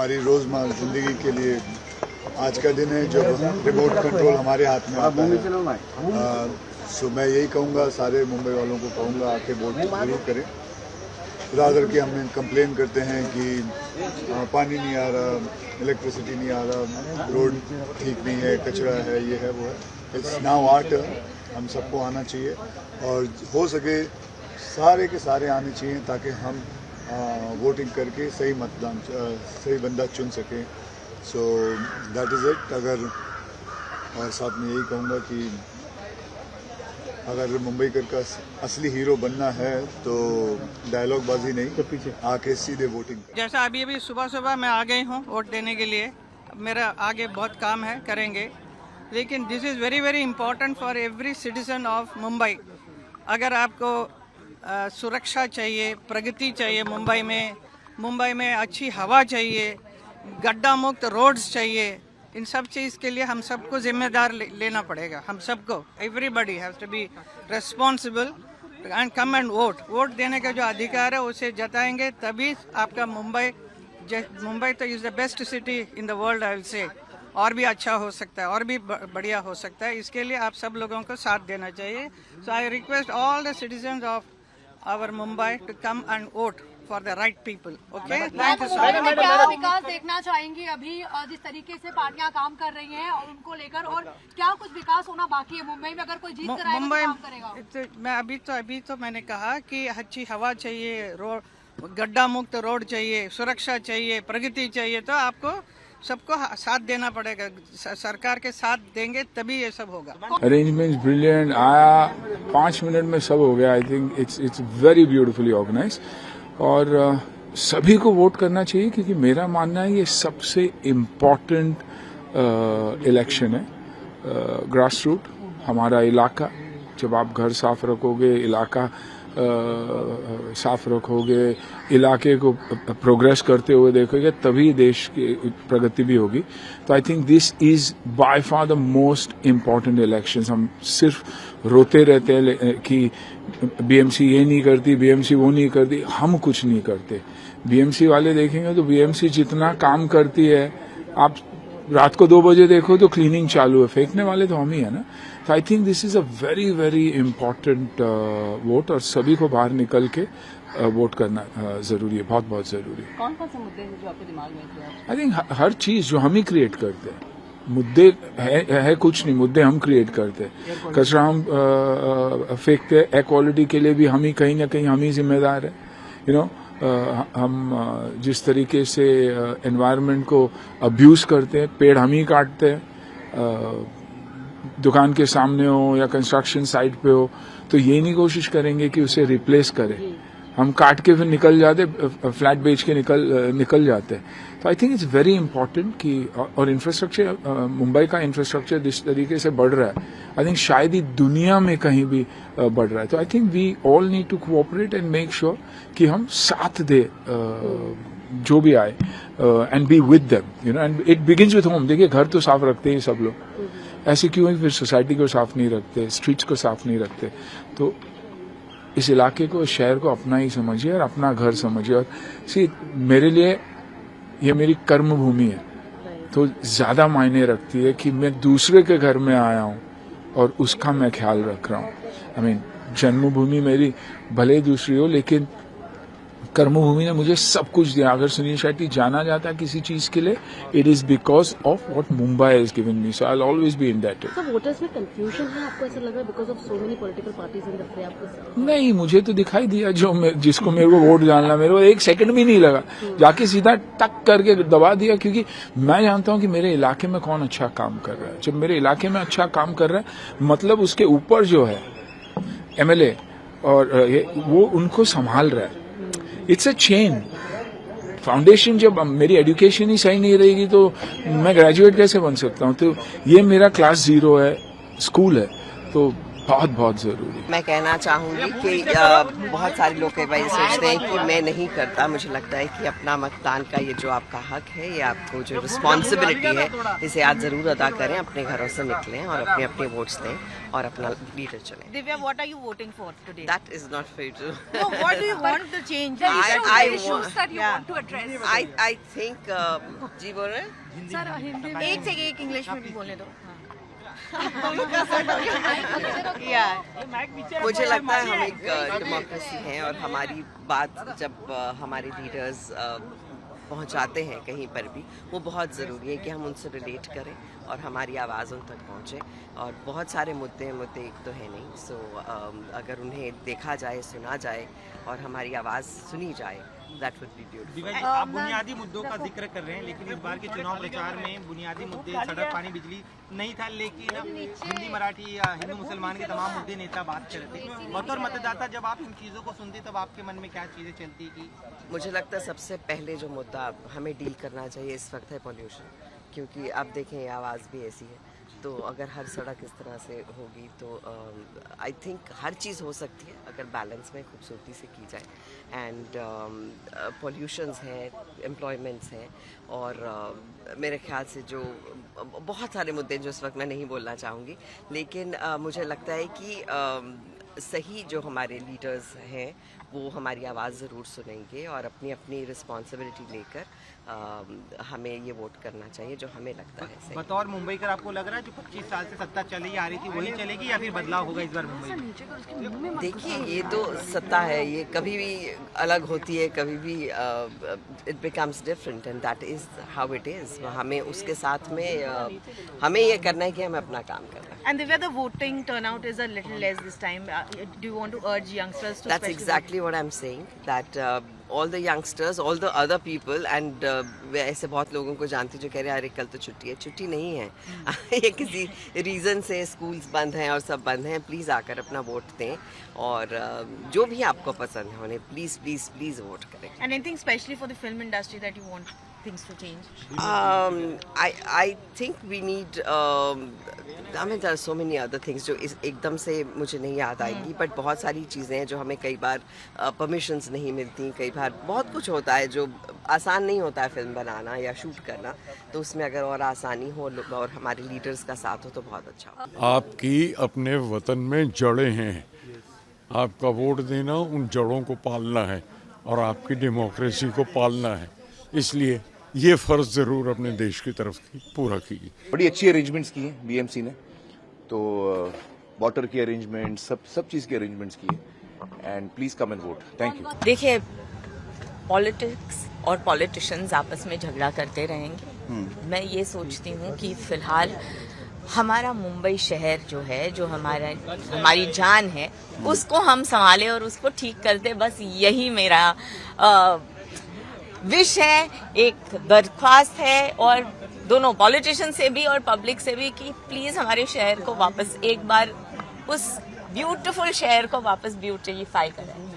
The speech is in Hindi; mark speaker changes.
Speaker 1: हमारी रोज़मर्रा ज़िंदगी के लिए आज का दिन है जब रिमोट कंट्रोल हमारे हाथ में आता है। सो मैं यही कहूँगा, सारे मुंबई वालों को कहूँगा आके वोट जरूर करें। रादर कि हम कंप्लेन करते हैं कि पानी नहीं आ रहा, इलेक्ट्रिसिटी नहीं आ रहा, रोड ठीक नहीं है, कचरा है, ये है वो है। इट्स नाउ आवर टर्न, हम सबको आना चाहिए और हो सके सारे के सारे आने चाहिए ताकि हम वोटिंग करके सही मतदान सही बंदा चुन सकें। So that is it. अगर और साथ में यही कहूँगा कि अगर मुंबईकर का असली हीरो बनना है तो डायलॉग बाजी नहीं, आके सीधे वोटिंग।
Speaker 2: जैसा अभी सुबह सुबह मैं आ गई हूँ वोट देने के लिए। मेरा आगे बहुत काम है, करेंगे, लेकिन this is very very important for every citizen of Mumbai. अगर आपको सुरक्षा चाहिए, प्रगति चाहिए मुंबई में अच्छी हवा चाहिए, गड्ढा मुक्त रोड्स चाहिए, इन सब चीज़ के लिए हम सबको जिम्मेदार लेना पड़ेगा। हम सबको, everybody has to be responsible and come and vote देने का जो अधिकार है उसे जताएंगे, तभी आपका मुंबई तो is the best city in the world, I will say. और भी अच्छा हो सकता है, और भी बढ़िया हो सकता है। इसके लिए आप सब लोगों को साथ देना चाहिए। So I request all the citizens of our Mumbai to come and vote for the right people. Okay, thank you so much.
Speaker 3: क्या विकास देखना चाहेंगी अभी जिस तरीके से पार्टियां काम कर रही हैं और उनको लेकर, और क्या कुछ विकास होना बाकी है मुंबई में? अगर कोई जीत कर आएगा तो काम करेगा?
Speaker 2: मैं अभी तो मैंने कहा कि अच्छी हवा चाहिए, रोड गड्ढा मुक्त रोड चाहिए, सुरक्षा चाहिए, प्रगति चाहिए, तो आपको सबको साथ देना पड़ेगा। सरकार के साथ देंगे तभी ये सब होगा।
Speaker 4: अरेंजमेंट्स ब्रिलियंट, आया 5 मिनट में सब हो गया। I think it's very beautifully organise और सभी को वोट करना चाहिए क्योंकि मेरा मानना है ये सबसे इम्पोर्टेंट इलेक्शन है। ग्रास रूट, हमारा इलाका, जब आप घर साफ रखोगे, इलाका साफ रखोगे, इलाके को प्रोग्रेस करते हुए देखोगे, तभी देश की प्रगति भी होगी। तो I think this is by far the most important elections. हम सिर्फ रोते रहते हैं कि बीएमसी ये नहीं करती, बीएमसी वो नहीं करती, हम कुछ नहीं करते। बीएमसी वाले देखेंगे तो बीएमसी जितना काम करती है, आप रात को 2 बजे देखो तो क्लीनिंग चालू है, फेंकने वाले तो हम ही है ना। तो I think this is a very very important vote और सभी को बाहर निकल के वोट करना जरूरी है, बहुत बहुत जरूरी है।
Speaker 3: कौन कौन से मुद्दे हैं जो आपके दिमाग में?
Speaker 4: आई थिंक हर चीज जो हम ही क्रिएट करते हैं। मुद्दे है कुछ नहीं, मुद्दे हम क्रिएट करते हैं। कचरा हम फेंकते हैं, एयर क्वालिटी के लिए भी हम ही कहीं ना कहीं हम ही जिम्मेदार है। यू नो, हम जिस तरीके से एनवायरनमेंट को अब्यूज करते हैं, पेड़ हम ही काटते हैं, दुकान के सामने हो या कंस्ट्रक्शन साइट पे हो, तो ये नहीं कोशिश करेंगे कि उसे रिप्लेस करें। हम काट के फिर निकल जाते, फ्लैट बेच के निकल जाते हैं। तो I think it's very important कि, और इंफ्रास्ट्रक्चर, मुंबई का इंफ्रास्ट्रक्चर जिस तरीके से बढ़ रहा है, आई थिंक शायद ही दुनिया में कहीं भी बढ़ रहा है। तो I think we all need to cooperate and make sure कि हम साथ दे जो भी आए and be with them, you know, and it begins with home. देखिए, घर तो साफ रखते हैं सब लोग, ऐसे क्यों है फिर सोसाइटी को साफ नहीं रखते, स्ट्रीट्स को साफ नहीं रखते? तो इस इलाके को, इस शहर को अपना ही समझिए और अपना घर समझिए। और मेरे लिए ये मेरी कर्म भूमि है, तो ज्यादा मायने रखती है कि मैं दूसरे के घर में आया हूँ और उसका मैं ख्याल रख रहा हूँ। आई मीन, जन्मभूमि मेरी भले दूसरी हो, लेकिन कर्मभूमि ने मुझे सब कुछ दिया। अगर सुनील शेट्टी जाना जाता है किसी चीज के लिए, it is because of what Mumbai has given me, so I will always be indebted.
Speaker 3: Sir, voters में कंफ्यूजन है, आपको ऐसा लग रहा है because of so many political parties in the फ्रे? आपको
Speaker 4: नहीं, मुझे तो दिखाई दिया जिसको मेरे को वोट डालना, मेरे को 1 सेकंड भी नहीं लगा, जाके सीधा टक करके दबा दिया, क्योंकि मैं जानता हूं कि मेरे इलाके में कौन अच्छा काम कर रहा है। जब मेरे इलाके में अच्छा काम कर रहा है, मतलब उसके ऊपर जो है एमएलए और वो उनको संभाल रहा है। It's a chain foundation. जब मेरी एजुकेशन ही सही नहीं रहेगी तो मैं ग्रेजुएट कैसे बन सकता हूँ? तो ये मेरा क्लास 0 है, स्कूल है, तो बहुत बहुत जरूरी।
Speaker 5: मैं कहना चाहूँगी कि बहुत सारे लोग कई बार सोचते हैं कि मैं नहीं करता। मुझे लगता है कि अपना मतदान का ये जो आपका हक है, ये आपको जो रिस्पॉन्सिबिलिटी है, इसे आप ज़रूर अदा करें। अपने घरों से निकलें और अपने अपने वोट्स दें और अपना लीडर चुनें।
Speaker 6: Divya, what are you voting for today?
Speaker 5: That is not fair to.
Speaker 6: No, what do you want to change?
Speaker 3: The
Speaker 5: I
Speaker 3: issues that you
Speaker 6: yeah.
Speaker 3: want to address.
Speaker 5: I think जी बोल रहे हैं?
Speaker 3: सर हिंदी में
Speaker 6: एक से एक इंग्लिश में भी बोलने दो।
Speaker 5: मुझे लगता है हम एक डेमोक्रेसी हैं और हमारी बात जब हमारे लीडर्स पहुंचाते हैं कहीं पर भी, वो बहुत ज़रूरी है कि हम उनसे रिलेट करें और हमारी आवाज़ उन तक पहुंचे। और बहुत सारे मुद्दे एक तो है नहीं, सो अगर उन्हें देखा जाए, सुना जाए और हमारी आवाज़ सुनी जाए, that would be beautiful.
Speaker 7: Divya ji, आप बुनियादी मुद्दों का जिक्र कर रहे हैं, लेकिन इस बार के चुनाव प्रचार में बुनियादी मुद्दे सड़क, पानी, बिजली नहीं था, लेकिन हिंदी, मराठी या हिंदू मुसलमान के तमाम मुद्दे नेता बात करते थे। बतौर मतदाता जब आप इन चीज़ों को सुनते तब आपके मन में क्या चीज़ें चलती कि?
Speaker 5: मुझे लगता है सबसे पहले जो मुद्दा हमें डील करना चाहिए इस वक्त है पॉल्यूशन, क्योंकि आप देखें ये आवाज़ भी ऐसी है। तो अगर हर सड़क इस तरह से होगी तो आई थिंक हर चीज़ हो सकती है अगर बैलेंस में खूबसूरती से की जाए। एंड पॉल्यूशंस हैं, एम्प्लॉयमेंट्स हैं और मेरे ख्याल से जो बहुत सारे मुद्दे जो इस वक्त मैं नहीं बोलना चाहूँगी, लेकिन मुझे लगता है कि सही जो हमारे लीडर्स हैं वो हमारी आवाज़ ज़रूर सुनेंगे और अपनी अपनी रिस्पॉन्सिबिलिटी लेकर हमें ये वोट करना चाहिए जो हमें लगता है सही।
Speaker 7: बतौर मुंबईकर आपको लग रहा है जो 25 साल से सत्ता चली आ रही थी वही चलेगी या फिर बदलाव होगा इस बार मुंबई में?
Speaker 5: देखिए, ये तो सत्ता है, ये कभी भी अलग होती है, कभी भी it becomes different and that is how it is. हमें उसके साथ में हमें ये करना है कि हमें अपना काम करना है।
Speaker 6: And Divya, the voting turnout is a little less this time. Do you want to urge youngsters to?
Speaker 5: That's exactly what I'm saying. That all the youngsters, all the other people, and मैं ऐसे बहुत लोगों को जानती हूँ जो कह रहे हैं अरे कल तो छुट्टी है। छुट्टी नहीं है। ये किसी रीज़न से स्कूल्स बंद हैं और सब बंद हैं। प्लीज़ आकर अपना वोट दें और जो भी आपको पसंद है उन्हें प्लीज़ प्लीज़ प्लीज़ वोट करें।
Speaker 6: And anything specially for the film industry that you want things to change?
Speaker 5: I think we need. I mean, there are so many other things जो एकदम से मुझे नहीं याद आएगी, बट बहुत सारी चीज़ें हैं जो हमें कई बार परमिशंस नहीं मिलती, कई बार बहुत कुछ होता है जो आसान नहीं होता है फिल्म बनाना या शूट करना, तो उसमें अगर और आसानी हो और हमारे लीडर्स का साथ हो तो बहुत अच्छा हो।
Speaker 8: आपकी अपने वतन में जड़ें हैं, आपका वोट देना उन जड़ों को पालना है और आपकी डेमोक्रेसी को पालना है, इसलिए ये फ़र्ज़ ज़रूर अपने देश की तरफ पूरा कीजिए।
Speaker 9: बड़ी अच्छी अरेंजमेंट्स की हैं बीएमसी ने, तो वाटर की अरेंजमेंट सब चीज़ की अरेंजमेंट्स की है and please come and vote. Thank you.
Speaker 10: देखिए, पॉलिटिक्स और पॉलिटिशियंस आपस में झगड़ा करते रहेंगे। मैं ये सोचती हूँ कि फ़िलहाल हमारा मुंबई शहर जो है, जो हमारी जान है, उसको हम संभालें और उसको ठीक कर दें। बस यही मेरा विश है, एक दरख्वास्त है और दोनों पॉलिटिशियन से भी और पब्लिक से भी कि प्लीज़ हमारे शहर को वापस एक बार उस ब्यूटीफुल शहर को वापस ब्यूटिफाई करें।